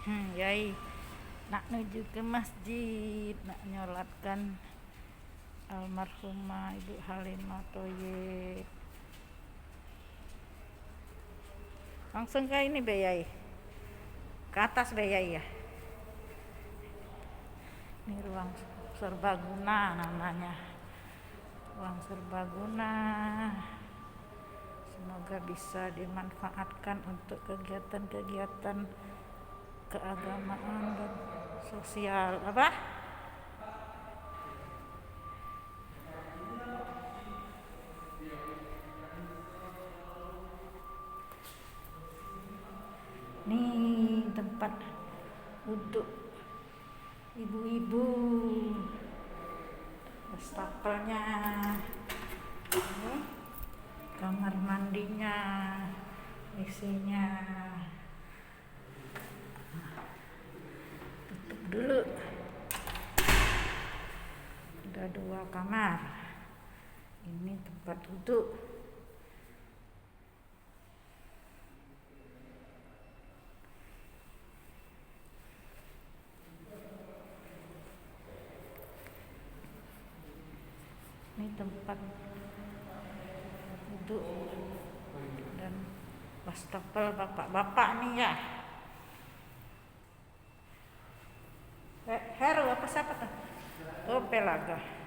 Yai nak menuju ke masjid, nak nyolatkan almarhumah Ibu Halimah Thoyyib. Langsung ke ini Be Yai, ke atas Be Yai ya. Ini ruang serbaguna namanya, ruang serbaguna. Semoga bisa dimanfaatkan untuk kegiatan-kegiatan keagamaan dan sosial. Apa? Nih tempat untuk ibu-ibu, wastafelnya, kamar mandinya, isinya. Tutup dulu. Ada 2 kamar. Ini tempat duduk. Ini tempat duduk dan wastafel bapak-bapak nih ya. Heru apa siapa tuh? Oh, Pelaga.